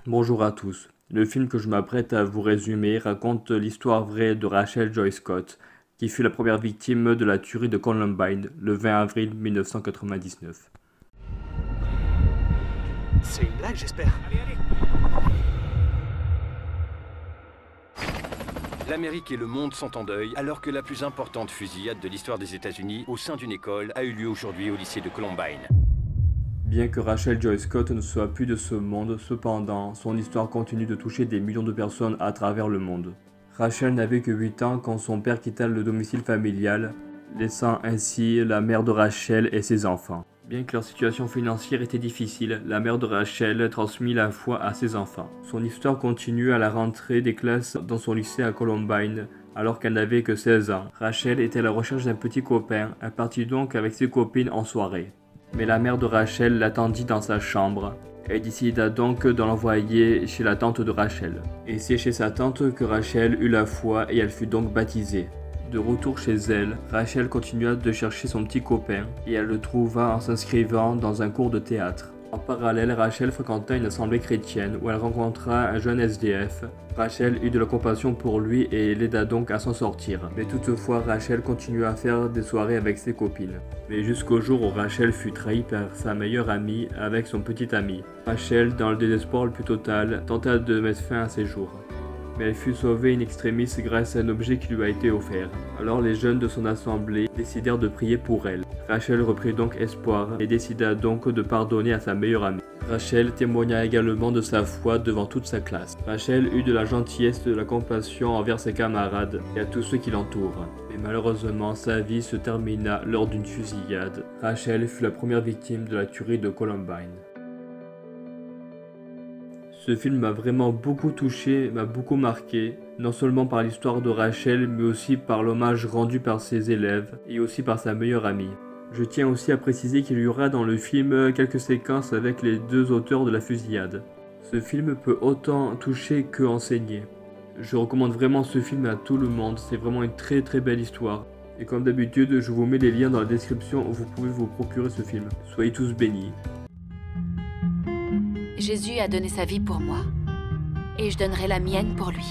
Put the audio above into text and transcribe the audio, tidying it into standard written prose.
Bonjour à tous. Le film que je m'apprête à vous résumer raconte l'histoire vraie de Rachel Joy Scott, qui fut la première victime de la tuerie de Columbine le 20 avril 1999. C'est une blague, j'espère. L'Amérique et le monde sont en deuil alors que la plus importante fusillade de l'histoire des États-Unis au sein d'une école a eu lieu aujourd'hui au lycée de Columbine. Bien que Rachel Joy Scott ne soit plus de ce monde, cependant, son histoire continue de toucher des millions de personnes à travers le monde. Rachel n'avait que 8 ans quand son père quitta le domicile familial, laissant ainsi la mère de Rachel et ses enfants. Bien que leur situation financière était difficile, la mère de Rachel transmit la foi à ses enfants. Son histoire continue à la rentrée des classes dans son lycée à Columbine, alors qu'elle n'avait que 16 ans. Rachel était à la recherche d'un petit copain, elle partit donc avec ses copines en soirée. Mais la mère de Rachel l'attendit dans sa chambre et décida donc de l'envoyer chez la tante de Rachel. Et c'est chez sa tante que Rachel eut la foi et elle fut donc baptisée. De retour chez elle, Rachel continua de chercher son petit copain et elle le trouva en s'inscrivant dans un cours de théâtre. En parallèle, Rachel fréquenta une assemblée chrétienne où elle rencontra un jeune SDF. Rachel eut de la compassion pour lui et l'aida donc à s'en sortir. Mais toutefois, Rachel continua à faire des soirées avec ses copines. Mais jusqu'au jour où Rachel fut trahie par sa meilleure amie avec son petit ami. Rachel, dans le désespoir le plus total, tenta de mettre fin à ses jours. Mais elle fut sauvée in extremis grâce à un objet qui lui a été offert. Alors les jeunes de son assemblée décidèrent de prier pour elle. Rachel reprit donc espoir et décida donc de pardonner à sa meilleure amie. Rachel témoigna également de sa foi devant toute sa classe. Rachel eut de la gentillesse et de la compassion envers ses camarades et à tous ceux qui l'entourent. Mais malheureusement, sa vie se termina lors d'une fusillade. Rachel fut la première victime de la tuerie de Columbine. Ce film m'a vraiment beaucoup touché, m'a beaucoup marqué, non seulement par l'histoire de Rachel, mais aussi par l'hommage rendu par ses élèves et aussi par sa meilleure amie. Je tiens aussi à préciser qu'il y aura dans le film quelques séquences avec les deux auteurs de la fusillade. Ce film peut autant toucher que enseigner. Je recommande vraiment ce film à tout le monde, c'est vraiment une très belle histoire. Et comme d'habitude, je vous mets les liens dans la description où vous pouvez vous procurer ce film. Soyez tous bénis. Jésus a donné sa vie pour moi, et je donnerai la mienne pour lui.